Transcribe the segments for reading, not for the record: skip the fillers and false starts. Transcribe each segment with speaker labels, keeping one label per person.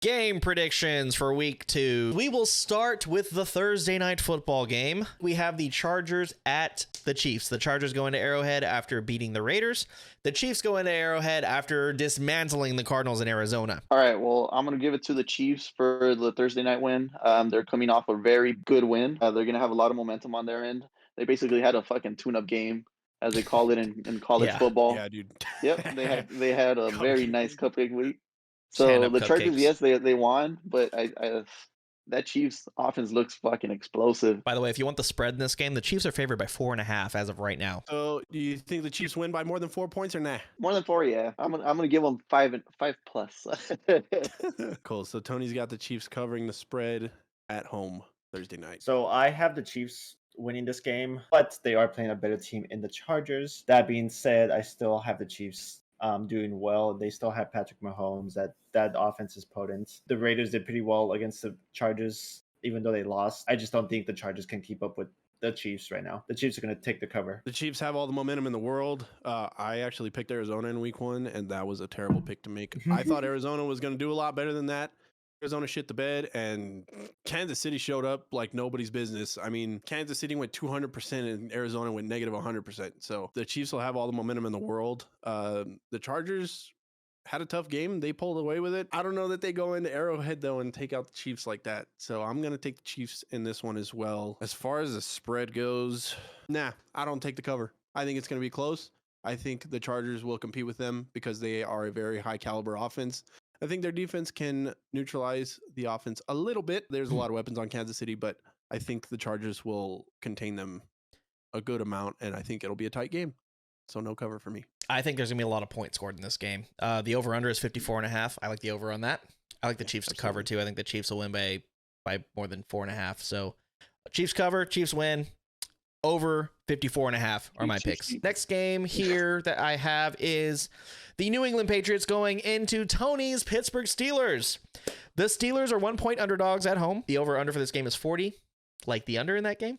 Speaker 1: Game predictions for week 2. We will start with the Thursday night football game. We have the Chargers at the Chiefs. The Chargers go into Arrowhead after beating the Raiders. The Chiefs go into Arrowhead after dismantling the Cardinals in Arizona.
Speaker 2: All right, well, I'm going to give it to the Chiefs for the Thursday night win. They're coming off a very good win. They're going to have a lot of momentum on their end. They basically had a fucking tune-up game, as they call it in college football.
Speaker 3: Yeah, dude.
Speaker 2: Yep, they had a very nice cupcake week. So
Speaker 1: Stand-up
Speaker 2: the Chargers,
Speaker 1: cupcakes.
Speaker 2: yes, they won, but that Chiefs offense looks fucking explosive.
Speaker 1: By the way, if you want the spread in this game, the Chiefs are favored by 4.5 as of right now.
Speaker 3: So, do you think the Chiefs win by more than 4 points or nah?
Speaker 2: More than 4, yeah. I'm gonna give them 5 plus.
Speaker 3: Cool. So Tony's got the Chiefs covering the spread at home Thursday night.
Speaker 4: So I have the Chiefs winning this game, but they are playing a better team in the Chargers. That being said, I still have the Chiefs doing well. They still have Patrick Mahomes. That offense is potent. The Raiders did pretty well against the Chargers, even though they lost. I just don't think the Chargers can keep up with the Chiefs right now. The Chiefs are going to take the cover.
Speaker 3: The Chiefs have all the momentum in the world. I actually picked Arizona in week 1, and that was a terrible pick to make. I thought Arizona was going to do a lot better than that. Arizona shit the bed, and Kansas City showed up like nobody's business. I mean, Kansas City went 200% and Arizona went negative 100%. So the Chiefs will have all the momentum in the world. The Chargers had a tough game. They pulled away with it. I don't know that they go into Arrowhead, though, and take out the Chiefs like that. So I'm going to take the Chiefs in this one as well. As far as the spread goes, nah, I don't take the cover. I think it's going to be close. I think the Chargers will compete with them because they are a very high caliber offense. I think their defense can neutralize the offense a little bit. There's a lot of weapons on Kansas City, but I think the Chargers will contain them a good amount, and I think it'll be a tight game. So no cover for me.
Speaker 1: I think there's going to be a lot of points scored in this game. The over-under is 54.5. I like the over on that. I like the Chiefs to cover, too. I think the Chiefs will win by more than 4.5. So Chiefs cover, Chiefs win. Over 54.5 are my picks. Next game here that I have is the New England Patriots going into Tony's Pittsburgh Steelers. The Steelers are 1-point underdogs at home. The over-under for this game is 40. Like the under in that game.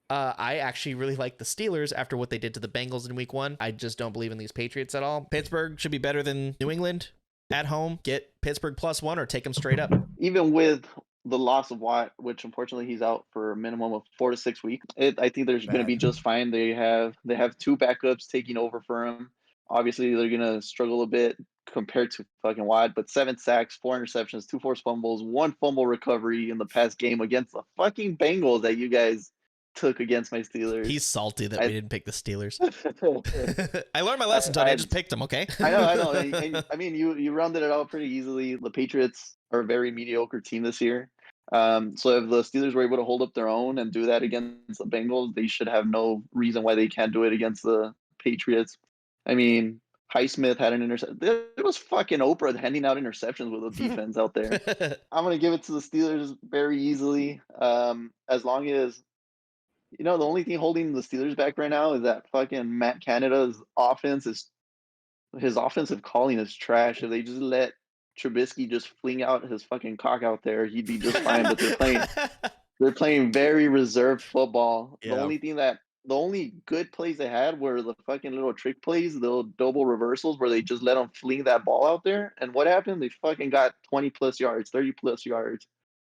Speaker 1: I actually really like the Steelers after what they did to the Bengals in week 1. I just don't believe in these Patriots at all. Pittsburgh should be better than New England at home. Get Pittsburgh +1 or take them straight up.
Speaker 2: Even with the loss of Watt, which unfortunately he's out for a minimum of 4 to 6 weeks, I think they're going to be just fine. They have 2 backups taking over for him. Obviously, they're going to struggle a bit compared to fucking Watt, but 7 sacks, 4 interceptions, 2 forced fumbles, 1 fumble recovery in the past game against the fucking Bengals that you guys took against my Steelers.
Speaker 1: He's salty that we didn't pick the Steelers. I learned my lesson, Tony. I just picked them, okay?
Speaker 2: I know. I mean, you rounded it out pretty easily. The Patriots are a very mediocre team this year. So if the Steelers were able to hold up their own and do that against the Bengals, they should have no reason why they can't do it against the Patriots. I mean, Highsmith had an interception. It was fucking Oprah handing out interceptions with the defense out there. I'm going to give it to the Steelers very easily. As long as, the only thing holding the Steelers back right now is that fucking Matt Canada's offense his offensive calling is trash. If they just let Trubisky just fling out his fucking cock out there, he'd be just fine. But they're playing very reserved football. Yeah. The only good plays they had were the fucking little trick plays, the little double reversals where they just let them fling that ball out there. And what happened? They fucking got 20 plus yards, 30 plus yards.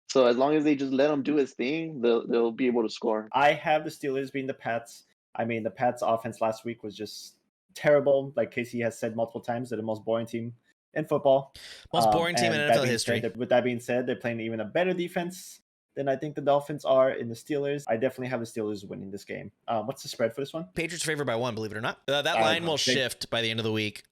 Speaker 2: So as long as they just let him do his thing, they'll be able to score.
Speaker 4: I have the Steelers being the Pats. I mean, the Pats offense last week was just terrible. Like Casey has said multiple times, they're the most boring team in football.
Speaker 1: Most boring team in NFL history.
Speaker 4: With that being said, they're playing even a better defense than I think the Dolphins are in the Steelers. I definitely have the Steelers winning this game. What's the spread for this one?
Speaker 1: Patriots favored by 1, believe it or not. That line will shift by the end of the week.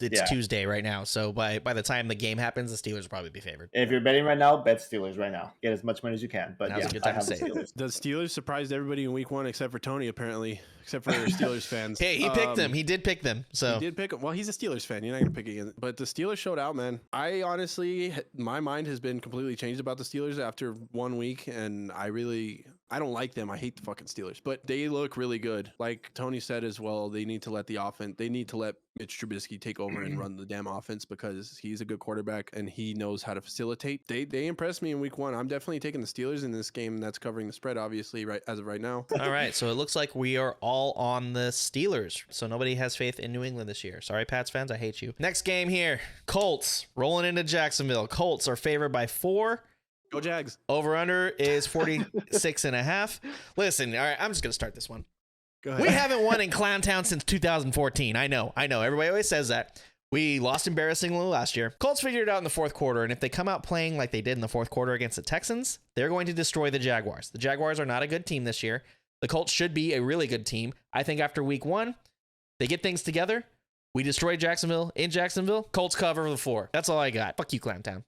Speaker 1: It's Tuesday right now. So by the time the game happens, the Steelers will probably be favored.
Speaker 4: If you're betting right now, bet Steelers right now. Get as much money as you can. But
Speaker 1: now's a good time to say
Speaker 4: it.
Speaker 3: The Steelers surprised everybody in week 1 except for Tony, apparently. Except for Steelers fans.
Speaker 1: Hey, he picked them. He did pick them. So
Speaker 3: he did pick them. Well, he's a Steelers fan. You're not going to pick again. But the Steelers showed out, man. I honestly, my mind has been completely changed about the Steelers after 1 week, and I really I don't like them. I hate the fucking Steelers, but they look really good. Like Tony said as well, they need to let Mitch Trubisky take over and run the damn offense because he's a good quarterback and he knows how to facilitate. They impressed me in week 1. I'm definitely taking the Steelers in this game. That's covering the spread, obviously, right as of right now.
Speaker 1: All right, so it looks like we are all on the Steelers. So nobody has faith in New England this year. Sorry, Pats fans, I hate you. Next game here, Colts rolling into Jacksonville. Colts are favored by 4.
Speaker 3: Go Jags.
Speaker 1: Over under is 46.5. Listen, all right, I'm just going to start this one.
Speaker 3: Go ahead.
Speaker 1: We haven't won in Clowntown since 2014. I know. Everybody always says that. We lost embarrassingly last year. Colts figured it out in the fourth quarter, and if they come out playing like they did in the fourth quarter against the Texans, they're going to destroy the Jaguars. The Jaguars are not a good team this year. The Colts should be a really good team. I think after week 1, they get things together. We destroy Jacksonville in Jacksonville. Colts cover the 4. That's all I got. Fuck you, Clowntown.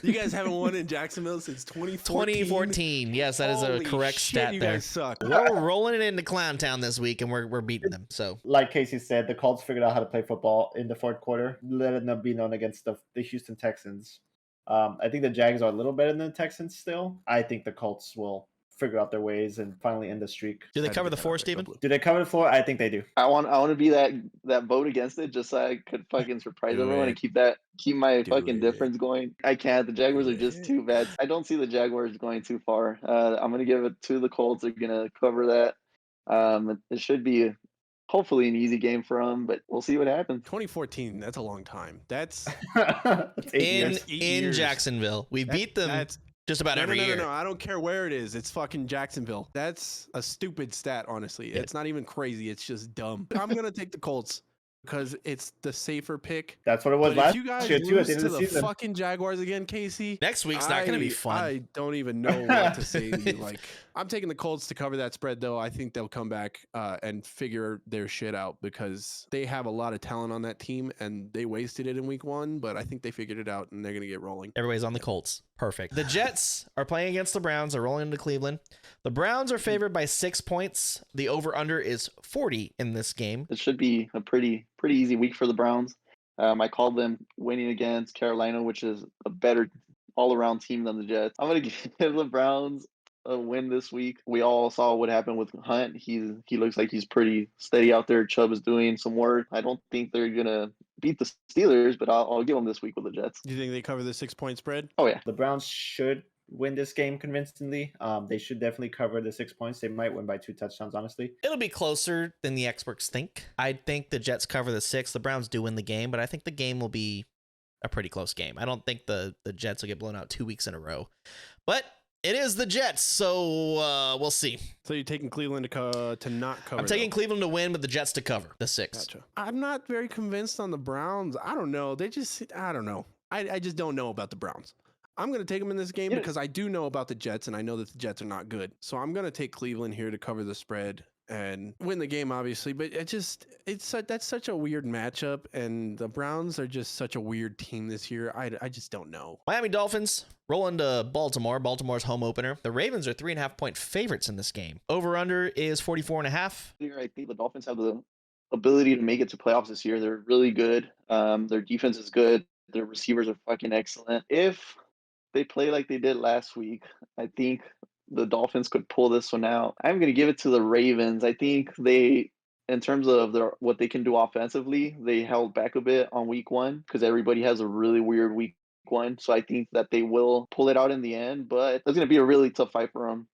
Speaker 3: You guys haven't won in Jacksonville since
Speaker 1: 2014. Yes, that is a correct stat
Speaker 3: you
Speaker 1: there.
Speaker 3: Guys suck.
Speaker 1: We're rolling it into Clowntown this week, and we're beating them. So,
Speaker 4: Like Casey said, the Colts figured out how to play football in the fourth quarter, letting them be known against the Houston Texans. I think the Jags are a little better than the Texans still. I think the Colts will figure out their ways and finally end the streak.
Speaker 1: do they cover the 4, Steven?
Speaker 4: Do they cover the 4? I think they do.
Speaker 2: I want to be that vote against it just so I could fucking surprise
Speaker 3: Do
Speaker 2: everyone
Speaker 3: it.
Speaker 2: and keep my
Speaker 3: Do
Speaker 2: fucking
Speaker 3: it.
Speaker 2: difference going. I can't. The Jaguars
Speaker 3: Do
Speaker 2: are just
Speaker 3: it.
Speaker 2: too bad. I don't see the Jaguars going too far. I'm gonna give it to the Colts. They're gonna cover that. It should be hopefully an easy game for them, but we'll see what happens.
Speaker 3: 2014. That's a long time. That's
Speaker 4: That's 8
Speaker 1: In
Speaker 4: years.
Speaker 3: 8
Speaker 1: in
Speaker 3: years.
Speaker 1: Jacksonville, we beat them
Speaker 3: That's
Speaker 1: just about every year.
Speaker 3: No. I don't care where it is. It's fucking Jacksonville. That's a stupid stat, honestly.
Speaker 1: Yeah.
Speaker 3: It's not even crazy. It's just dumb. I'm gonna take the Colts because it's the safer pick.
Speaker 4: That's what it was
Speaker 3: But if
Speaker 4: last
Speaker 3: you guys
Speaker 4: year too. At
Speaker 3: lose
Speaker 4: the end
Speaker 3: to
Speaker 4: of the
Speaker 3: the
Speaker 4: season.
Speaker 3: fucking Jaguars again, Casey,
Speaker 1: Next week's not going to be fun.
Speaker 3: I don't even know what to say to you. Like, I'm taking the Colts to cover that spread, though. I think they'll come back and figure their shit out because they have a lot of talent on that team, and they wasted it in week 1. But I think they figured it out, and they're gonna get rolling.
Speaker 1: Everybody's on the Colts. Perfect. The Jets are playing against the Browns. They're rolling into Cleveland. The Browns are favored by 6 points. The over-under is 40 in this game.
Speaker 2: It should be a pretty easy week for the Browns. I called them winning against Carolina, which is a better all-around team than the Jets. I'm gonna give the Browns a win this week. We all saw what happened with Hunt. He looks like he's pretty steady out there. Chubb is doing some work. I don't think they're gonna beat the Steelers, but I'll give them this week with the Jets.
Speaker 3: Do you think they cover the 6-point spread?
Speaker 2: Oh yeah.
Speaker 4: The Browns should win this game convincingly. They should definitely cover the 6 points. They might win by 2 touchdowns, honestly.
Speaker 1: It'll be closer than the experts think. I think the Jets cover the 6. The Browns do win the game, but I think the game will be a pretty close game. I don't think the Jets will get blown out 2 weeks in a row. But it is the Jets, so we'll see.
Speaker 3: So you're taking Cleveland to not cover?
Speaker 1: I'm taking
Speaker 3: though.
Speaker 1: Cleveland to win, but the Jets to cover the 6.
Speaker 3: Gotcha. I'm not very convinced on the Browns. I don't know. I don't know. I just don't know about the Browns. I'm going to take them in this game because I do know about the Jets, and I know that the Jets are not good. So I'm going to take Cleveland here to cover the spread and win the game, obviously. But that's such a weird matchup, and the Browns are just such a weird team this year. I just don't know.
Speaker 1: Miami Dolphins roll into Baltimore. Baltimore's home opener. The Ravens are 3.5-point favorites in this game. Over-under is 44.5.
Speaker 2: I think the Dolphins have the ability to make it to playoffs this year. They're really good. Their defense is good. Their receivers are fucking excellent. If they play like they did last week, I think the Dolphins could pull this one out. I'm going to give it to the Ravens. I think they, in terms of what they can do offensively, they held back a bit on week 1 because everybody has a really weird week 1. So I think that they will pull it out in the end, but it's going to be a really tough fight for them.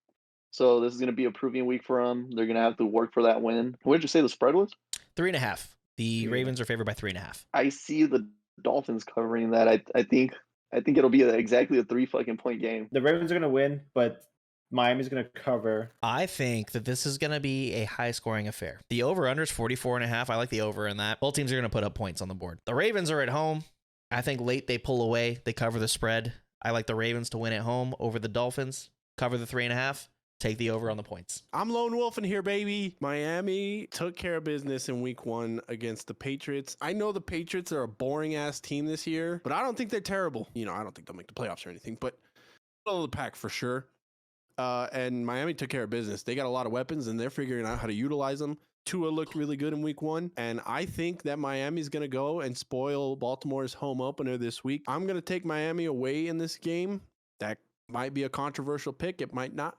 Speaker 2: So this is going to be a proving week for them. They're going to have to work for that win. What did you say the spread was?
Speaker 1: 3.5. The Ravens are favored by 3.5.
Speaker 2: I see the Dolphins covering that. I think it'll be exactly a 3 fucking point game.
Speaker 4: The Ravens are going to win, but Miami's going to cover.
Speaker 1: I think that this is going to be a high-scoring affair. The over-under is 44.5. I like the over in that. Both teams are going to put up points on the board. The Ravens are at home. I think late they pull away. They cover the spread. I like the Ravens to win at home over the Dolphins. Cover the 3.5. Take the over on the points.
Speaker 3: I'm lone wolfing here, baby. Miami took care of business in week 1 against the Patriots. I know the Patriots are a boring ass team this year, but I don't think they're terrible. I don't think they'll make the playoffs or anything, but middle of the pack for sure. And Miami took care of business. They got a lot of weapons, and they're figuring out how to utilize them. Tua looked really good in week 1, and I think that Miami's going to go and spoil Baltimore's home opener this week. I'm going to take Miami away in this game. That might be a controversial pick. It might not.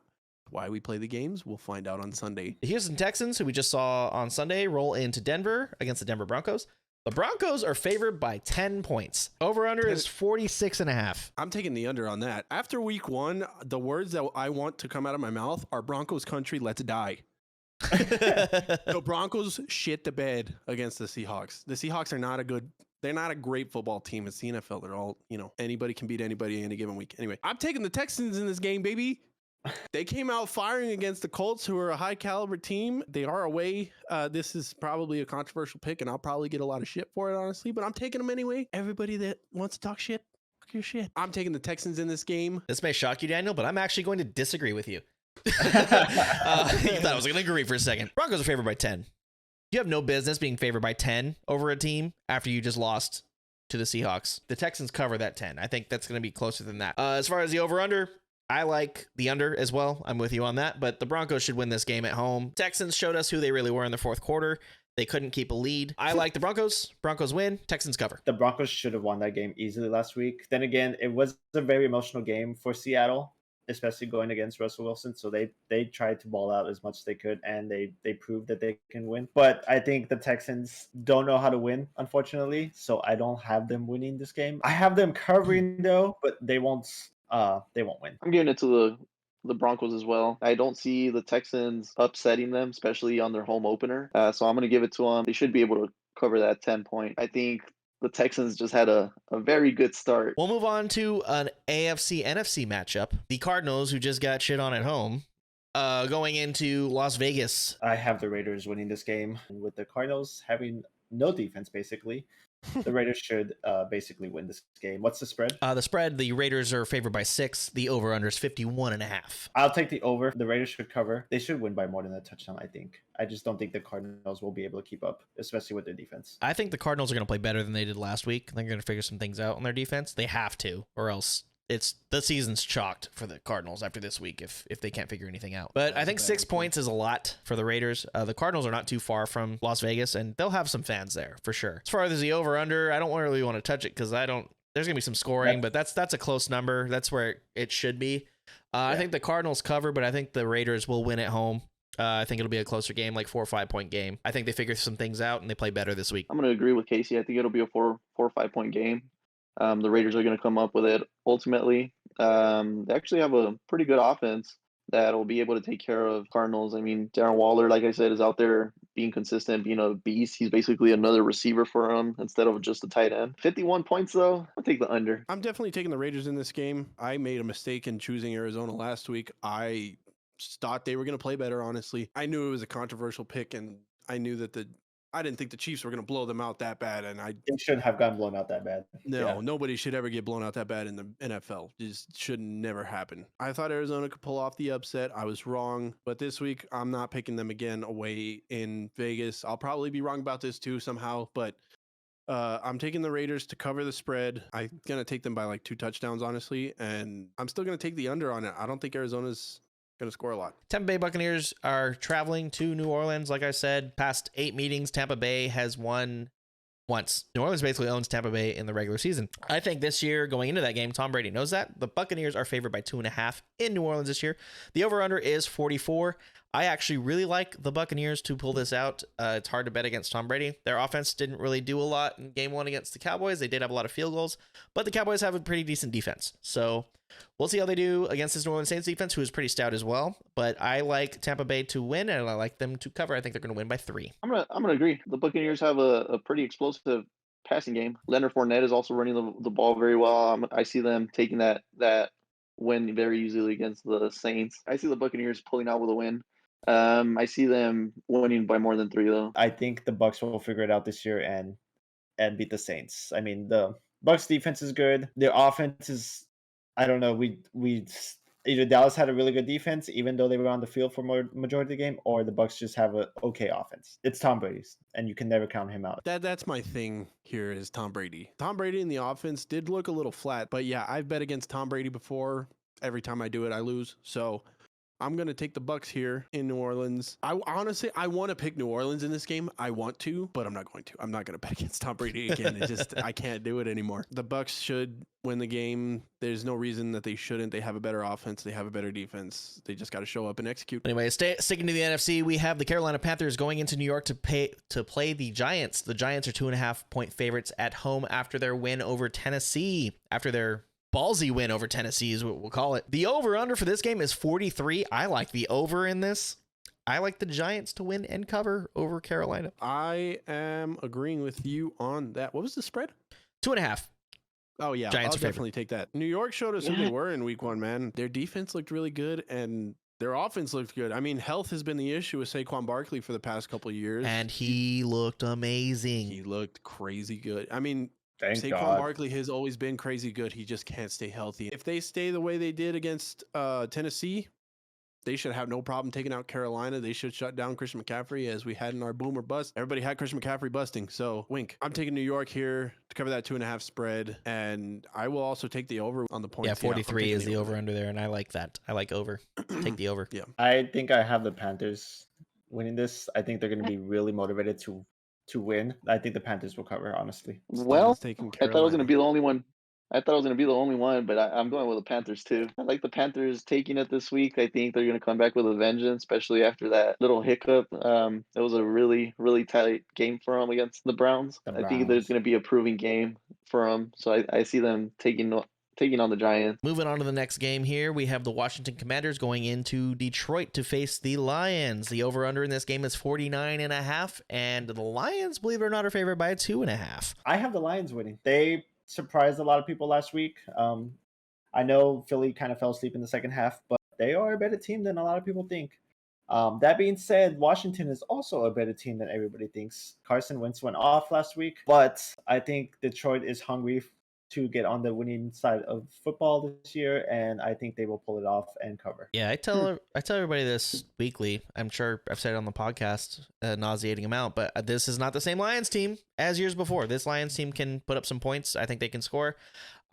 Speaker 3: Why we play the games, we'll find out on Sunday.
Speaker 1: The Houston Texans, who we just saw on Sunday, roll into Denver against the Denver Broncos. The Broncos are favored by 10 points. Over-under is 46.5.
Speaker 3: I'm taking the under on that. After week 1, the words that I want to come out of my mouth are Broncos country, let's die. The Broncos shit the bed against the Seahawks. The Seahawks are they're not a great football team. It's the NFL. They're all, anybody can beat anybody any given week. Anyway, I'm taking the Texans in this game, baby. They came out firing against the Colts, who are a high caliber team. They are away. This is probably a controversial pick, and I'll probably get a lot of shit for it, honestly, but I'm taking them anyway. Everybody that wants to talk shit, fuck your shit. I'm taking the Texans in this game.
Speaker 1: This may shock you, Daniel, but I'm actually going to disagree with you. You thought I was going to agree for a second. Broncos are favored by 10. You have no business being favored by 10 over a team after you just lost to the Seahawks. The Texans cover that 10. I think that's going to be closer than that. As far as the over-under, I like the under as well. I'm with you on that, but the Broncos should win this game at home. Texans showed us who they really were in the fourth quarter. They couldn't keep a lead. I like the Broncos. Broncos win. Texans cover.
Speaker 4: The Broncos should have won that game easily last week. Then again, it was a very emotional game for Seattle, especially going against Russell Wilson. So they tried to ball out as much as they could, and they proved that they can win. But I think the Texans don't know how to win, unfortunately. So I don't have them winning this game. I have them covering though, but they won't win.
Speaker 2: I'm giving it to the Broncos as well. I don't see the Texans upsetting them, especially on their home opener. So I'm going to give it to them. They should be able to cover that 10 point. I think the Texans just had a very good start.
Speaker 1: We'll move on to an AFC-NFC matchup. The Cardinals, who just got shit on at home, going into Las Vegas.
Speaker 4: I have the Raiders winning this game. With the Cardinals having no defense, basically, the Raiders should basically win this game. What's the spread?
Speaker 1: The spread, the Raiders are favored by 6. The over-under is 51.5.
Speaker 4: I'll take the over. The Raiders should cover. They should win by more than a touchdown, I think. I just don't think the Cardinals will be able to keep up, especially with their defense.
Speaker 1: I think the Cardinals are going to play better than they did last week. They're going to figure some things out on their defense. They have to, or else the season's chalked for the Cardinals after this week if they can't figure anything out. But I think 6 points is a lot for the Raiders. The Cardinals are not too far from Las Vegas, and they'll have some fans there for sure. As far as the over-under, I don't really want to touch it because there's going to be some scoring, but that's a close number. That's where it should be. I think the Cardinals cover, but I think the Raiders will win at home. I think it'll be a closer game, like 4 or 5 point game. I think they figure some things out and they play better this week.
Speaker 2: I'm going to agree with Casey. I think it'll be a 4 or 5 point game. The Raiders are going to come up with it ultimately. They actually have a pretty good offense that will be able to take care of Cardinals. I mean, Darren Waller, like I said, is out there being consistent, being a beast. He's basically another receiver for them instead of just a tight end. 51 points, though. I'll take the under.
Speaker 3: I'm definitely taking the Raiders in this game. I made a mistake in choosing Arizona last week. I thought they were going to play better, honestly. I knew it was a controversial pick, and I knew that I didn't think the Chiefs were going to blow them out that bad, and
Speaker 4: They shouldn't have gotten blown out that bad.
Speaker 3: No, Nobody should ever get blown out that bad in the NFL. Just should never happen. I thought Arizona could pull off the upset. I was wrong, but this week I'm not picking them again away in Vegas. I'll probably be wrong about this too somehow, but I'm taking the Raiders to cover the spread. I'm going to take them by like 2 touchdowns, honestly, and I'm still going to take the under on it. I don't think Arizona's going to score a lot.
Speaker 1: Tampa Bay Buccaneers are traveling to New Orleans. Like I said, past 8 meetings, Tampa Bay has won once. New Orleans basically owns Tampa Bay in the regular season. I think this year, going into that game, Tom Brady knows that. The Buccaneers are favored by 2.5 in New Orleans this year. The over-under is 44. I actually really like the Buccaneers to pull this out. It's hard to bet against Tom Brady. Their offense didn't really do a lot in game 1 against the Cowboys. They did have a lot of field goals, but the Cowboys have a pretty decent defense. So we'll see how they do against this New Orleans Saints defense, who is pretty stout as well. But I like Tampa Bay to win, and I like them to cover. I think they're going to win by 3.
Speaker 2: I'm gonna agree. The Buccaneers have a pretty explosive passing game. Leonard Fournette is also running the ball very well. I see them taking that win very easily against the Saints. I see the Buccaneers pulling out with a win. I see them winning by more than 3, though.
Speaker 4: I think the Bucs will figure it out this year and beat the Saints. I mean, the Bucs defense is good. Their offense is, I don't know. We either Dallas had a really good defense, even though they were on the field for majority of the game, or the Bucs just have a okay offense. It's Tom Brady's, and you can never count him out.
Speaker 3: That's my thing here is Tom Brady. Tom Brady in the offense did look a little flat, but yeah, I've bet against Tom Brady before. Every time I do it, I lose. So I'm going to take the Bucs here in New Orleans. I honestly want to pick New Orleans in this game. I want to, but I'm not going to. I'm not going to bet against Tom Brady again. It's just, I can't do it anymore. The Bucs should win the game. There's no reason that they shouldn't. They have a better offense. They have a better defense. They just got to show up and execute.
Speaker 1: Anyway, sticking to the NFC, we have the Carolina Panthers going into New York to play the Giants. The Giants are 2.5-point favorites at home after their win over Tennessee. After their ballsy win over Tennessee is what we'll call it. The over-under for this game is 43. I like the over in this. I like the Giants to win and cover over Carolina.
Speaker 3: I am agreeing with you on that. What was the spread?
Speaker 1: 2.5.
Speaker 3: Oh, yeah.
Speaker 1: Giants
Speaker 3: I'll definitely take that. New York showed us who they were in week 1, man. Their defense looked really good, and their offense looked good. I mean, health has been the issue with Saquon Barkley for the past couple of years.
Speaker 1: And he looked amazing.
Speaker 3: He looked crazy good. I mean,
Speaker 4: Thank
Speaker 3: Saquon
Speaker 4: God.
Speaker 3: Barkley has always been crazy good. He just can't stay healthy. If they stay the way they did against Tennessee, they should have no problem taking out Carolina. They should shut down Christian McCaffrey as we had in our boom or bust. Everybody had Christian McCaffrey busting. So wink. I'm taking New York here to cover that 2.5 spread. And I will also take the over on the points.
Speaker 1: Yeah, 43 is the over under there, and I like that. I like over. Take the over.
Speaker 3: Yeah.
Speaker 4: I think I have the Panthers winning this. I think they're going to be really motivated to win. I think the Panthers will cover, honestly.
Speaker 2: Well,
Speaker 3: taking
Speaker 2: I thought I was going to
Speaker 3: Carolina.
Speaker 2: be the only one. But I'm going with the Panthers too. I like the Panthers taking it this week. I think they're going to come back with a vengeance, especially after that little hiccup. It was a really, really tight game for them against the Browns. I think there's going to be a proving game for them. So I see them taking on the Giants.
Speaker 1: Moving on to the next game here, we have the Washington Commanders going into Detroit to face the Lions. The over-under in this game is 49.5, and the Lions, believe it or not, are favored by 2.5.
Speaker 4: I have the Lions winning. They surprised a lot of people last week. I know Philly kind of fell asleep in the second half, but they are a better team than a lot of people think. That being said, Washington is also a better team than everybody thinks. Carson Wentz went off last week, but I think Detroit is hungry to get on the winning side of football this year, and I think they will pull it off and cover.
Speaker 1: Yeah, I tell everybody this weekly. I'm sure I've said it on the podcast, nauseating amount, but this is not the same Lions team as years before. This Lions team can put up some points. I think they can score.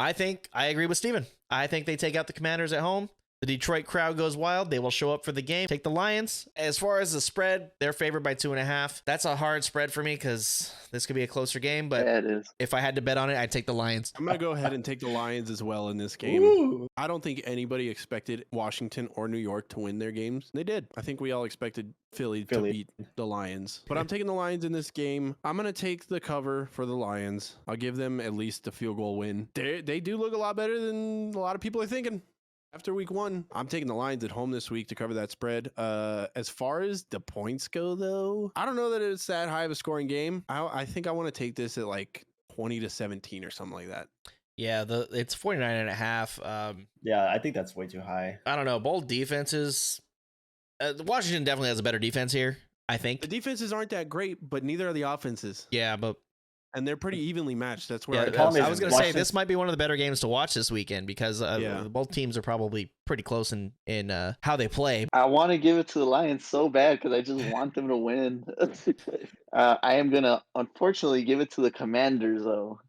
Speaker 1: I agree with Steven. I think they take out the Commanders at home. The Detroit crowd goes wild. They will show up for the game. Take the Lions. As far as the spread, they're favored by 2.5. That's a hard spread for me because this could be a closer game. But
Speaker 2: Yeah, it is.
Speaker 1: if I had to bet on it, I'd take the Lions.
Speaker 3: I'm going to go ahead and take the Lions as well in this game.
Speaker 4: Ooh.
Speaker 3: I don't think anybody expected Washington or New York to win their games. They did. I think we all expected Philly to beat the Lions. But I'm taking the Lions in this game. I'm going to take the cover for the Lions. I'll give them at least a field goal win. They do look a lot better than a lot of people are thinking. After week 1, I'm taking the Lions at home this week to cover that spread. As far as the points go, though, I don't know that it's that high of a scoring game. I think I want to take this at like 20-17 or something like that.
Speaker 1: Yeah, it's 49.5.
Speaker 4: Yeah, I think that's way too high.
Speaker 1: I don't know. Both defenses. Washington definitely has a better defense here, I think.
Speaker 3: The defenses aren't that great, but neither are the offenses.
Speaker 1: Yeah, but
Speaker 3: And they're pretty evenly matched. That's where
Speaker 1: yeah, I
Speaker 4: is
Speaker 1: was going to say
Speaker 4: Washington-
Speaker 1: this might be one of the better games to watch this weekend because both teams are probably pretty close in how they play.
Speaker 2: I want to give it to the Lions so bad because I just want them to win. I am going to unfortunately give it to the Commanders, though.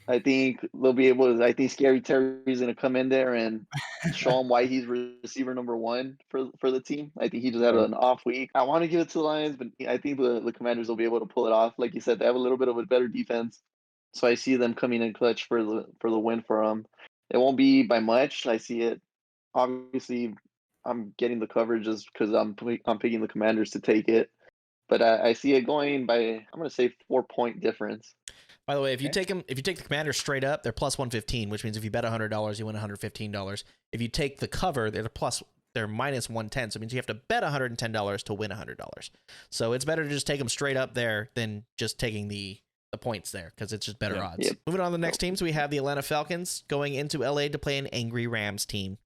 Speaker 2: I think they'll be able to. I think Scary Terry's going to come in there and show him why he's receiver number 1 for the team. I think he just had an off week. I want to give it to the Lions, but I think the Commanders will be able to pull it off. Like you said, they have a little bit of a better defense, so I see them coming in clutch for the win for them. It won't be by much. I see it. Obviously, I'm getting the coverage just because I'm picking the Commanders to take it, but I see it going by. I'm going to say 4-point difference.
Speaker 1: By the way, if you take the Commanders straight up, they're plus 115, which means if you bet $100, you win $115. If you take the cover, they're minus 110, so it means you have to bet $110 to win $100. So it's better to just take them straight up there than just taking the points there because it's just better odds.
Speaker 2: Yep.
Speaker 1: Moving on to the next teams, we have the Atlanta Falcons going into LA to play an angry Rams team.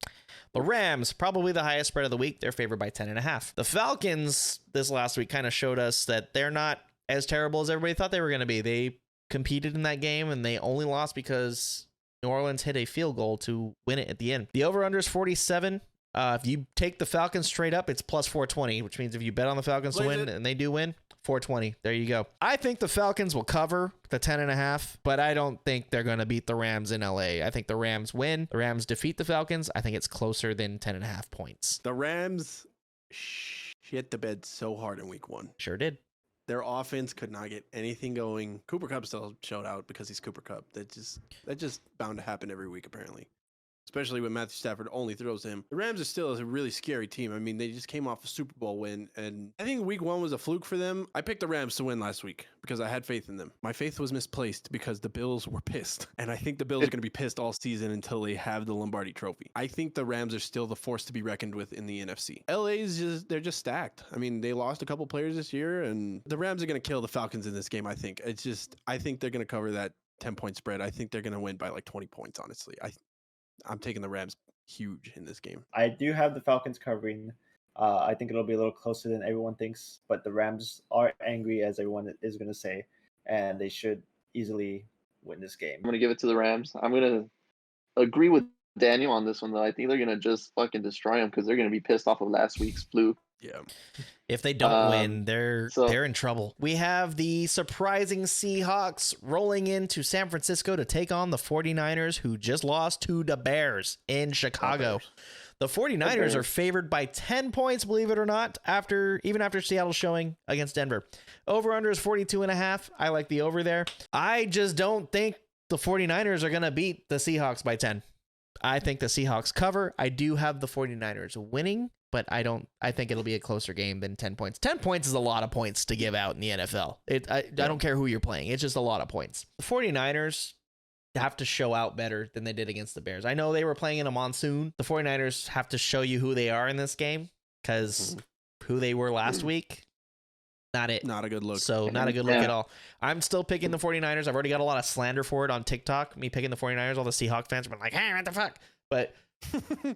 Speaker 1: The Rams, probably the highest spread of the week, they're favored by 10.5. The Falcons this last week kind of showed us that they're not as terrible as everybody thought they were going to be. They competed in that game and they only lost because New Orleans hit a field goal to win it at the end. The over-under is 47. If you take the Falcons straight up, it's plus 420, which means if you bet on the Falcons to win and they do win, 420. There you go. I think the Falcons will cover the 10.5, but I don't think they're going to beat the Rams in LA. I think the Rams win. The Rams defeat the Falcons. I think it's closer than 10.5 points.
Speaker 3: The Rams shit the bed so hard in week 1.
Speaker 1: Sure did.
Speaker 3: Their offense could not get anything going. Cooper Kupp still showed out because he's Cooper Kupp. That's just bound to happen every week, apparently. Especially when Matthew Stafford only throws to him. The Rams are still a really scary team. I mean, they just came off a Super Bowl win, and I think week 1 was a fluke for them. I picked the Rams to win last week because I had faith in them. My faith was misplaced because the Bills were pissed, and I think the Bills are going to be pissed all season until they have the Lombardi Trophy. I think the Rams are still the force to be reckoned with in the NFC. They're just stacked. I mean, they lost a couple players this year, and the Rams are going to kill the Falcons in this game, I think. I think they're going to cover that 10-point spread. I think they're going to win by like 20 points, honestly. I'm taking the Rams huge in this game.
Speaker 4: I do have the Falcons covering. I think it'll be a little closer than everyone thinks, but the Rams are angry, as everyone is going to say, and they should easily win this game.
Speaker 2: I'm going to give it to the Rams. I'm going to agree with Daniel on this one, though. I think they're going to just fucking destroy them because they're going to be pissed off of last week's fluke.
Speaker 3: Yeah.
Speaker 1: If they don't win, they're in trouble. We have the surprising Seahawks rolling into San Francisco to take on the 49ers, who just lost to the Bears in Chicago. The 49ers are favored by 10 points, believe it or not, even after Seattle's showing against Denver. Over-under is 42.5. I like the over there. I just don't think the 49ers are going to beat the Seahawks by 10. I think the Seahawks cover. I do have the 49ers winning, but I think it'll be a closer game than 10 points. 10 points is a lot of points to give out in the NFL. I don't care who you're playing. It's just a lot of points. The 49ers have to show out better than they did against the Bears. I know they were playing in a monsoon. The 49ers have to show you who they are in this game, because who they were last week, not it.
Speaker 3: Not a good look.
Speaker 1: So not a good look at all. I'm still picking the 49ers. I've already got a lot of slander for it on TikTok. Me picking the 49ers. All the Seahawks fans have been like, hey, what the fuck? But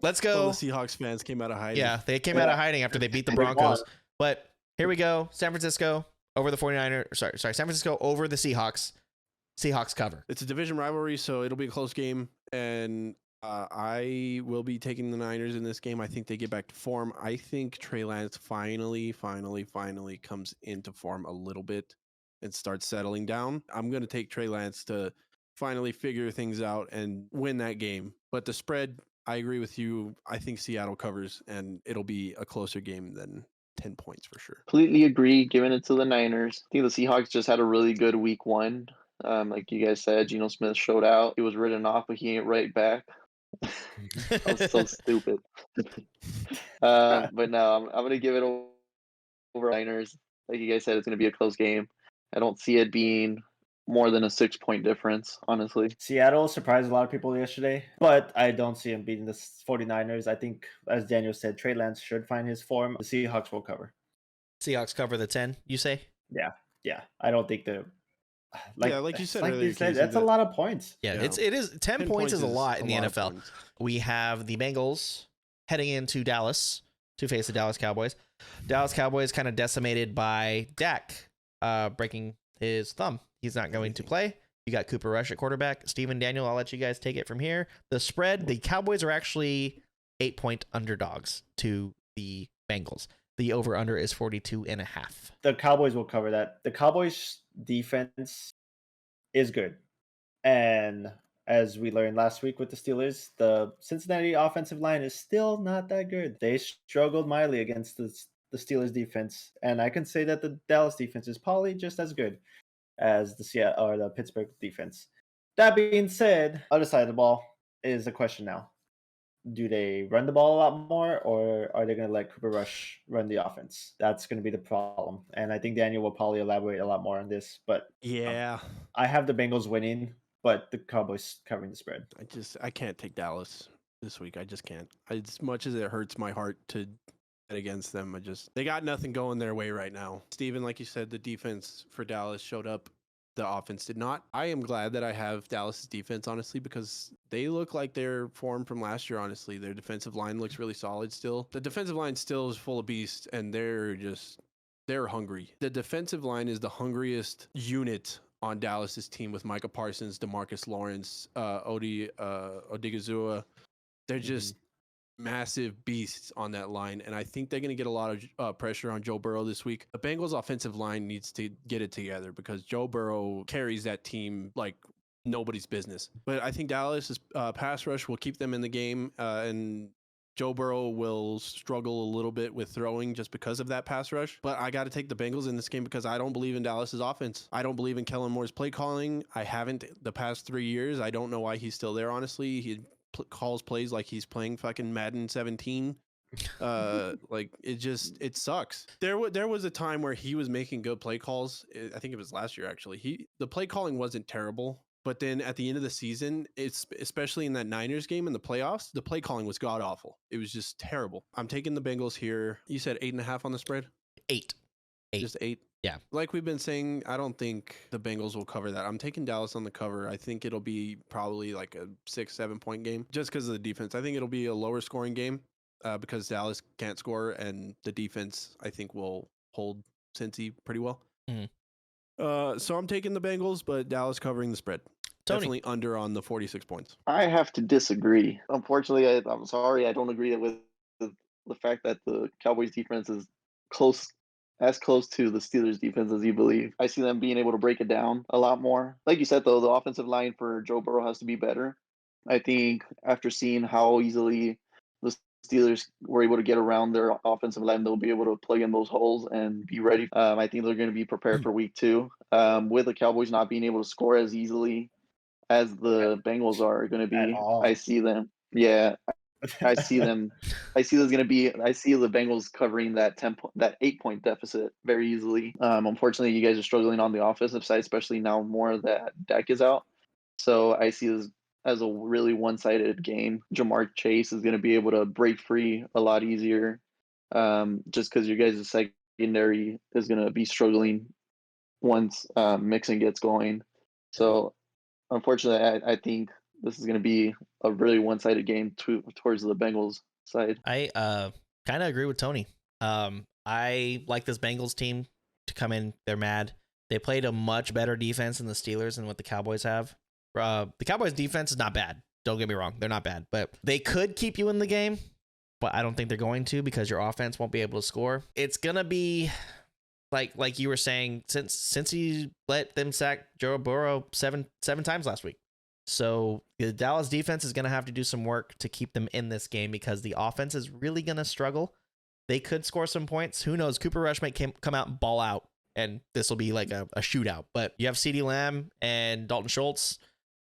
Speaker 1: let's go.
Speaker 3: All the Seahawks fans came out of hiding.
Speaker 1: Yeah, they came out of hiding after they beat the Broncos. But here we go. San Francisco over the 49ers. Sorry. San Francisco over the Seahawks. Seahawks cover.
Speaker 3: It's a division rivalry, so it'll be a close game. And I will be taking the Niners in this game. I think they get back to form. I think Trey Lance finally comes into form a little bit and starts settling down. I'm going to take Trey Lance to finally figure things out and win that game. But the spread, I agree with you. I think Seattle covers, and it'll be a closer game than 10 points for sure.
Speaker 2: Completely agree. Giving it to the Niners. I think the Seahawks just had a really good week 1. Like you guys said, Geno Smith showed out. He was written off, but he ain't right back. That was so stupid. But no, I'm going to give it over Niners. Like you guys said, it's going to be a close game. I don't see it being more than a 6-point difference, honestly.
Speaker 4: Seattle surprised a lot of people yesterday, but I don't see him beating the 49ers. I think, as Daniel said, Trey Lance should find his form. The Seahawks will cover.
Speaker 1: Seahawks cover the 10, you say?
Speaker 4: Yeah. I don't think the...
Speaker 3: like you said earlier,
Speaker 4: that's a lot of points.
Speaker 1: Yeah, it is 10 points is a lot in the NFL. We have the Bengals heading into Dallas to face the Dallas Cowboys. Dallas Cowboys kind of decimated by Dak breaking his thumb. He's not going to play. You got Cooper Rush at quarterback. Steven, Daniel, I'll let you guys take it from here. The spread, the Cowboys are actually 8-point underdogs to the Bengals. The over-under is 42.5.
Speaker 4: The Cowboys will cover that. The Cowboys defense is good. And as we learned last week with the Steelers, the Cincinnati offensive line is still not that good. They struggled mightily against the Steelers defense. And I can say that the Dallas defense is probably just as good as the Pittsburgh defense. That being said, other side of the ball is the question now. Do they run the ball a lot more, or are they going to let Cooper Rush run the offense? That's going to be the problem. And I think Daniel will probably elaborate a lot more on this. But
Speaker 3: yeah,
Speaker 4: I have the Bengals winning, but the Cowboys covering the spread.
Speaker 3: I can't take Dallas this week. I just can't. As much as it hurts my heart to bet against them, they got nothing going their way right now. Steven, like you said, the defense for Dallas showed up. The offense did not. I am glad that I have Dallas's defense, honestly, because they look like they're formed from last year, honestly. Their defensive line looks really solid still. The defensive line still is full of beasts, and they're hungry. The defensive line is the hungriest unit on Dallas's team with Micah Parsons, DeMarcus Lawrence, Odigizua. They're just massive beasts on that line, and I think they're going to get a lot of pressure on Joe Burrow this week. The Bengals offensive line needs to get it together because Joe Burrow carries that team like nobody's business. But I think Dallas's pass rush will keep them in the game, and Joe Burrow will struggle a little bit with throwing just because of that pass rush. But I got to take the Bengals in this game because I don't believe in Dallas's offense. I don't believe in Kellen Moore's play calling. I haven't the past 3 years. I don't know why he's still there, honestly. He calls plays like he's playing fucking Madden 17. Like it sucks. There was a time where he was making good play calls. I think it was last year, actually. The play calling wasn't terrible. But then at the end of the season, it's especially in that Niners game in the playoffs, the play calling was god awful. It was just terrible. I'm taking the Bengals here. You said 8.5 on the spread?
Speaker 1: 8.
Speaker 3: Just 8?
Speaker 1: Yeah.
Speaker 3: Like we've been saying, I don't think the Bengals will cover that. I'm taking Dallas on the cover. I think it'll be probably like a 6-7 point game just because of the defense. I think it'll be a lower scoring game because Dallas can't score, and the defense, I think, will hold Cincy pretty well.
Speaker 1: Mm-hmm.
Speaker 3: So I'm taking the Bengals, but Dallas covering the spread.
Speaker 1: Tony.
Speaker 3: Definitely under on the 46 points.
Speaker 2: I have to disagree. Unfortunately, I'm sorry. I don't agree with the fact that the Cowboys defense is as close to the Steelers defense as you believe. I see them being able to break it down a lot more. Like you said, though, the offensive line for Joe Burrow has to be better. I think after seeing how easily the Steelers were able to get around their offensive line, they'll be able to plug in those holes and be ready. I think they're going to be prepared for week 2. With the Cowboys not being able to score as easily as the Bengals are going to be, I see them. Yeah, I see them. I see the Bengals covering that 8-point deficit very easily. Unfortunately, you guys are struggling on the offensive side, especially now more that Dak is out. So I see this as a really one-sided game. Jamar Chase is going to be able to break free a lot easier, just because your guys' secondary is going to be struggling once Mixon gets going. So unfortunately, I think this is going to be a really one-sided game towards the Bengals side.
Speaker 1: I kind of agree with Tony. I like this Bengals team to come in. They're mad. They played a much better defense than the Steelers and what the Cowboys have. The Cowboys defense is not bad. Don't get me wrong. They're not bad, but they could keep you in the game, but I don't think they're going to because your offense won't be able to score. It's going to be like you were saying, since he let them sack Joe Burrow seven times last week. So the Dallas defense is going to have to do some work to keep them in this game because the offense is really going to struggle. They could score some points. Who knows? Cooper Rush might come out and ball out, and this will be like a shootout. But you have CeeDee Lamb and Dalton Schultz.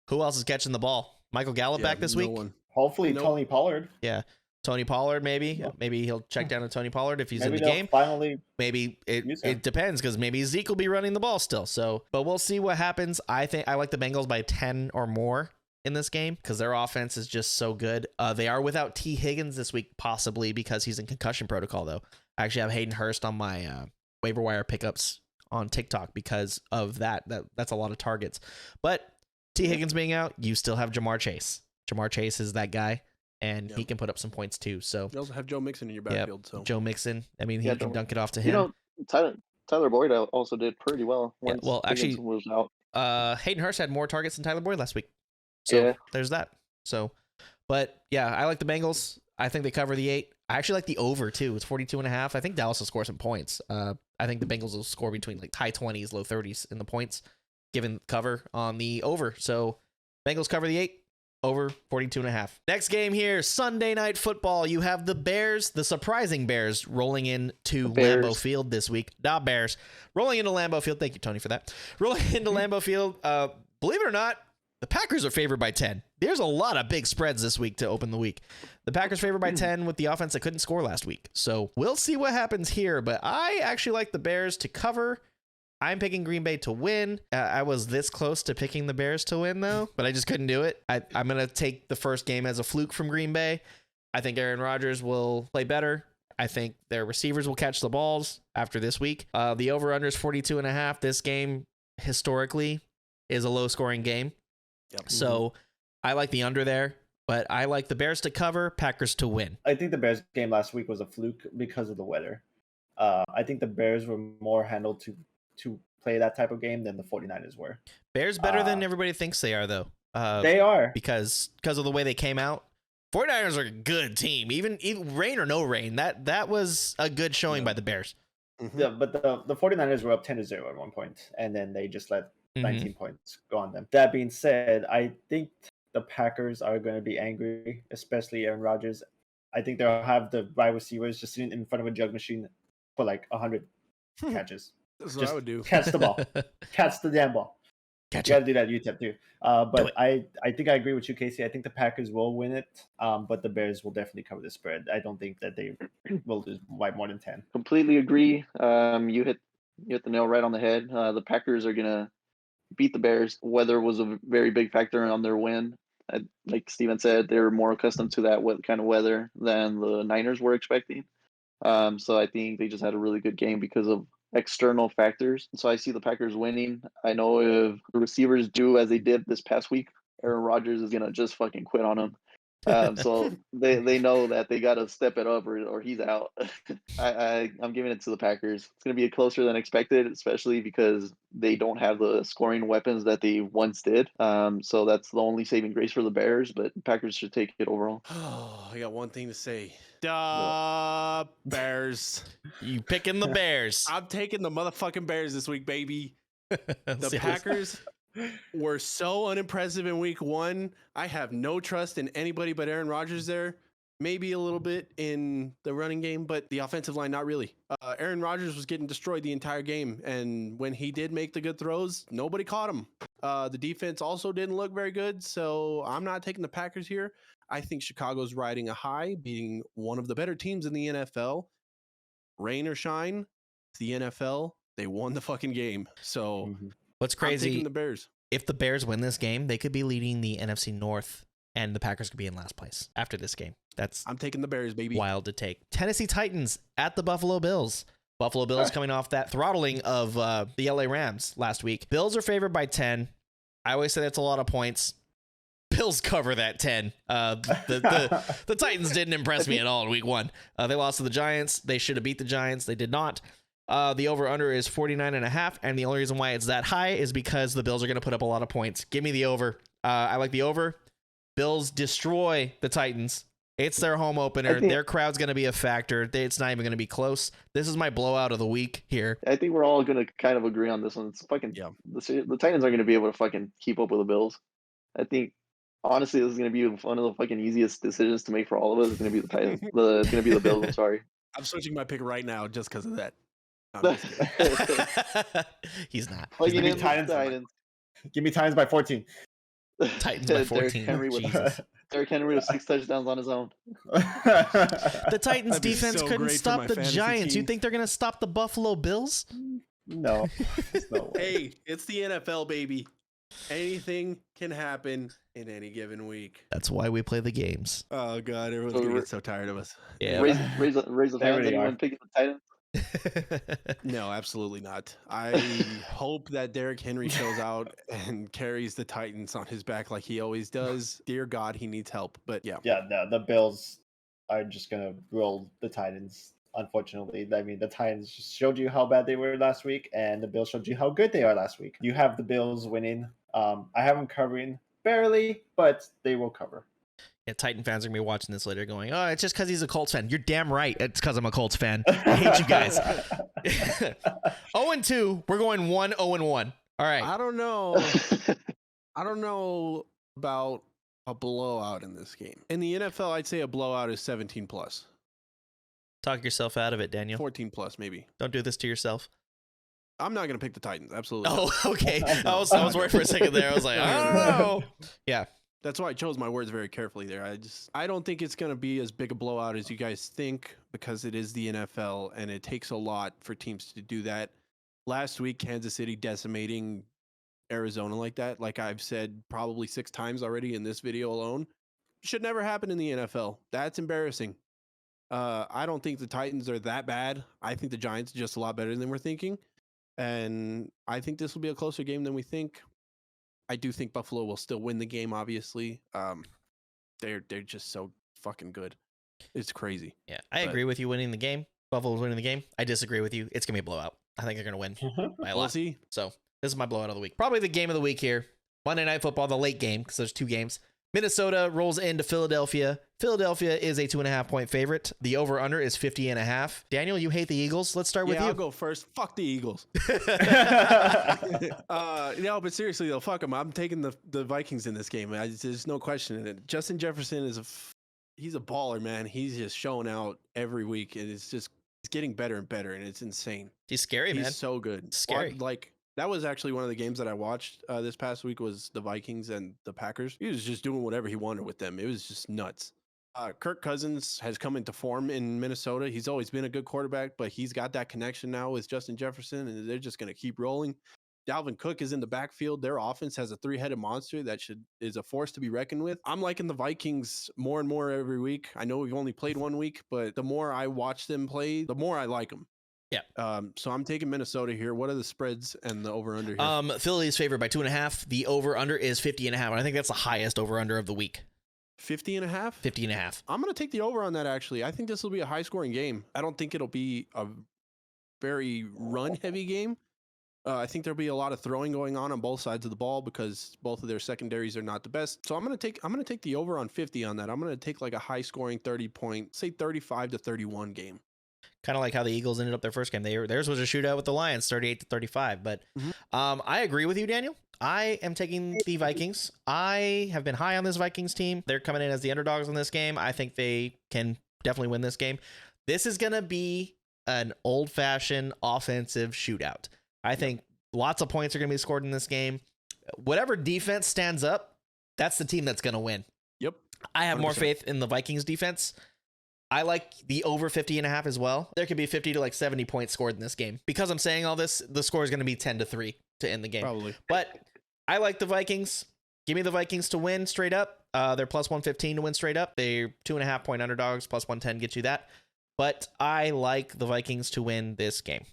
Speaker 1: Who else is catching the ball? Michael Gallup back this week?
Speaker 3: One.
Speaker 4: Hopefully, Tony Pollard.
Speaker 1: Yeah. Tony Pollard, maybe.
Speaker 4: Yeah.
Speaker 1: Maybe he'll check down to Tony Pollard if he's
Speaker 4: Maybe
Speaker 1: in the game.
Speaker 4: Finally,
Speaker 1: maybe it depends because maybe Zeke will be running the ball still. So, but we'll see what happens. I think I like the Bengals by 10 or more in this game because their offense is just so good. They are without T. Higgins this week, possibly because he's in concussion protocol, though. I actually have Hayden Hurst on my waiver wire pickups on TikTok because of that. That's a lot of targets. But T. Higgins being out, you still have Jamar Chase. Jamar Chase is that guy. And he can put up some points too. So
Speaker 3: you also have Joe Mixon in your backfield. So
Speaker 1: Joe Mixon. I mean, he can dunk it off to him.
Speaker 2: Tyler Boyd also did pretty well.
Speaker 1: Actually,
Speaker 2: was out.
Speaker 1: Hayden Hurst had more targets than Tyler Boyd last week. So there's that. So, but yeah, I like the Bengals. I think they cover the 8. I actually like the over too. It's 42.5. I think Dallas will score some points. I think the Bengals will score between like high 20s, low 30s in the points, given cover on the over. So Bengals cover the 8. Over 42.5. Next game here, Sunday Night Football. You have the Bears, the surprising Bears, rolling into Lambeau Field this week. Bears. Rolling into Lambeau Field. Thank you, Tony, for that. Rolling into Lambeau Field. Believe it or not, the Packers are favored by 10. There's a lot of big spreads this week to open the week. The Packers favored by 10 with the offense that couldn't score last week. So we'll see what happens here, but I actually like the Bears to cover. I'm picking Green Bay to win. I was this close to picking the Bears to win, though, but I just couldn't do it. I'm going to take the first game as a fluke from Green Bay. I think Aaron Rodgers will play better. I think their receivers will catch the balls after this week. The over-under is 42.5. This game, historically, is a low-scoring game. Yep. So I like the under there, but I like the Bears to cover, Packers to win.
Speaker 4: I think the Bears game last week was a fluke because of the weather. I think the Bears were more handled to play that type of game than the 49ers were.
Speaker 1: Bears better than everybody thinks they are, though.
Speaker 4: They are.
Speaker 1: Because of the way they came out. 49ers are a good team. Even rain or no rain, that was a good showing by the Bears.
Speaker 3: Mhm.
Speaker 4: Yeah, but the 49ers were up 10-0 at one point, and then they just let
Speaker 1: Mhm.
Speaker 4: 19 points go on them. That being said, I think the Packers are going to be angry, especially Aaron Rodgers. I think they'll have the wide receivers just sitting in front of a jug machine for like 100 catches.
Speaker 3: That's what
Speaker 4: Just
Speaker 3: I would do.
Speaker 4: catch the ball. Catch the damn ball.
Speaker 1: Catch
Speaker 4: You got
Speaker 1: it.
Speaker 4: to do that UTEP too.
Speaker 1: Do
Speaker 4: But
Speaker 1: it.
Speaker 4: I think I agree with you, Casey. I think the Packers will win it, but the Bears will definitely cover the spread. I don't think that they will lose by more than 10.
Speaker 2: Completely agree. You hit the nail right on the head. The Packers are gonna beat the Bears. Weather was a very big factor on their win. Like Steven said, they were more accustomed to that kind of weather than the Niners were expecting. So I think they just had a really good game because of external factors. So I see the Packers winning. I know if the receivers do as they did this past week, Aaron Rodgers is gonna just fucking quit on them. So they know that they got to step it up or he's out. I'm giving it to the Packers. It's going to be closer than expected, especially because they don't have the scoring weapons that they once did. So that's the only saving grace for the Bears, but Packers should take it overall.
Speaker 3: Oh, I got one thing to say. Duh, Bears.
Speaker 1: You picking the Bears.
Speaker 3: I'm taking the motherfucking Bears this week, baby. The
Speaker 1: See,
Speaker 3: Packers were so unimpressive in week 1. I have no trust in anybody but Aaron Rodgers there. Maybe a little bit in the running game, but the offensive line, not really. Aaron Rodgers was getting destroyed the entire game, and when he did make the good throws, nobody caught him. The defense also didn't look very good, so I'm not taking the Packers here. I think Chicago's riding a high, beating one of the better teams in the NFL. Rain or shine, it's the NFL. They won the fucking game. So
Speaker 1: What's
Speaker 3: I'm
Speaker 1: crazy,
Speaker 3: taking the Bears.
Speaker 1: if the Bears win this game, they could be leading the NFC North and the Packers could be in last place after this game. That's
Speaker 3: I'm taking the Bears, baby.
Speaker 1: wild to take. Tennessee Titans at the Buffalo Bills. Buffalo Bills coming off that throttling of the LA Rams last week. Bills are favored by 10. I always say that's a lot of points. Bills cover that 10. The Titans didn't impress me at all in week 1. They lost to the Giants. They should have beat the Giants. They did not. The over-under is 49.5, and the only reason why it's that high is because the Bills are going to put up a lot of points. Give me the over. I like the over. Bills destroy the Titans. It's their home opener. Their crowd's going to be a factor. It's not even going to be close. This is my blowout of the week here.
Speaker 2: I think we're all going to kind of agree on this one. It's fucking the Titans are going to be able to fucking keep up with the Bills. I think honestly, this is going to be one of the fucking easiest decisions to make for all of us. It's going to be the Titans. It's going to be the Bills. I'm sorry.
Speaker 3: I'm switching my pick right now just because of that.
Speaker 1: He's not.
Speaker 2: Plugging in
Speaker 4: Titans. Give me Titans by 14.
Speaker 1: Titans by 14.
Speaker 2: Derrick Henry with 6 touchdowns on his own.
Speaker 1: The Titans
Speaker 3: That'd be
Speaker 1: defense
Speaker 3: so
Speaker 1: couldn't
Speaker 3: great for
Speaker 1: stop
Speaker 3: my
Speaker 1: the
Speaker 3: fantasy
Speaker 1: Giants. You
Speaker 3: team.
Speaker 1: think they're going to stop the Buffalo Bills?
Speaker 4: No. There's no way.
Speaker 3: Hey, it's the NFL, baby. Anything can happen in any given week.
Speaker 1: That's why we play the games.
Speaker 3: Oh god, everyone's gonna get so tired of us.
Speaker 1: Yeah.
Speaker 2: Raise the
Speaker 4: They
Speaker 2: hand.
Speaker 4: really
Speaker 2: Anyone
Speaker 4: are.
Speaker 2: picking the Titans?
Speaker 3: No, absolutely not. I hope that Derrick Henry shows out and carries the Titans on his back like he always does. Dear God, he needs help. But yeah.
Speaker 4: Yeah, no, the Bills are just going to roll the Titans, unfortunately. I mean, the Titans just showed you how bad they were last week, and the Bills showed you how good they are last week. You have the Bills winning. I have them covering barely, but they will cover.
Speaker 1: Yeah, Titan fans are going to be watching this later going, oh, it's just because he's a Colts fan. You're damn right. It's because I'm a Colts fan. I hate you guys. 0-2. We're going 1-0-1. All right.
Speaker 3: I don't know. I don't know about a blowout in this game. In the NFL, I'd say a blowout is 17 plus.
Speaker 1: Talk yourself out of it, Daniel.
Speaker 3: 14 plus, maybe.
Speaker 1: Don't do this to yourself.
Speaker 3: I'm not going to pick the Titans. Absolutely.
Speaker 1: Oh, okay. I was worried for a second there. I was like, I don't know. Yeah.
Speaker 3: That's why I chose my words very carefully there. I don't think it's going to be as big a blowout as you guys think because it is the NFL and it takes a lot for teams to do that. Last week, Kansas City decimating Arizona like that, like I've said probably 6 times already in this video alone, should never happen in the NFL. That's embarrassing. I don't think the Titans are that bad. I think the Giants are just a lot better than we're thinking. And I think this will be a closer game than we think. I do think Buffalo will still win the game, obviously. They're just so fucking good. It's crazy.
Speaker 1: Yeah, I agree with you winning the game. Buffalo's winning the game. I disagree with you. It's going to be a blowout. I think they're going to win by a
Speaker 3: We'll
Speaker 1: lot.
Speaker 3: see.
Speaker 1: So this is my blowout of the week. Probably the game of the week here. Monday Night Football, the late game, because there's 2 games. Minnesota rolls into Philadelphia. Philadelphia is a 2.5-point favorite. The over-under is 50.5. Daniel, you hate the Eagles. Let's start with you.
Speaker 3: I'll go first. Fuck the Eagles. No, but seriously though, fuck them. I'm taking the Vikings in this game. There's no question in it. Justin Jefferson he's a baller, man. He's just showing out every week, and he's getting better and better, and it's insane.
Speaker 1: He's scary, man.
Speaker 3: He's so good.
Speaker 1: Scary.
Speaker 3: Like that was actually one of the games that I watched this past week was the Vikings and the Packers. He was just doing whatever he wanted with them. It was just nuts. Kirk Cousins has come into form in Minnesota. He's always been a good quarterback, but he's got that connection now with Justin Jefferson, and they're just going to keep rolling. Dalvin Cook is in the backfield. Their offense has a 3-headed monster that is a force to be reckoned with. I'm liking the Vikings more and more every week. I know we've only played 1 week, but the more I watch them play, the more I like them.
Speaker 1: Yeah.
Speaker 3: So I'm taking Minnesota here. What are the spreads and the over-under here?
Speaker 1: Philly is favored by 2.5. The over-under is 50.5, and I think that's the highest over-under of the week.
Speaker 3: 50.5?
Speaker 1: 50.5.
Speaker 3: I'm going to take the over on that, actually. I think this will be a high-scoring game. I don't think it'll be a very run-heavy game. I think there'll be a lot of throwing going on both sides of the ball because both of their secondaries are not the best. So I'm going to take the over on 50 on that. I'm going to take like a high-scoring 30-point, say 35-31 game.
Speaker 1: Kind of like how the Eagles ended up their first game. Theirs was a shootout with the Lions, 38-35. But I agree with you, Daniel. I am taking the Vikings. I have been high on this Vikings team. They're coming in as the underdogs in this game. I think they can definitely win this game. This is going to be an old-fashioned offensive shootout. I think lots of points are going to be scored in this game. Whatever defense stands up, that's the team that's going to win.
Speaker 3: Yep.
Speaker 1: I have
Speaker 3: 100%.
Speaker 1: more faith in the Vikings defense. I like the over 50.5 as well. There could be 50 to like 70 points scored in this game. Because I'm saying all this, the score is going to be 10-3 to end the game.
Speaker 3: Probably.
Speaker 1: But I like the Vikings. Give me the Vikings to win straight up. They're plus 115 to win straight up. They're 2.5-point underdogs. Plus 110 gets you that. But I like the Vikings to win this game.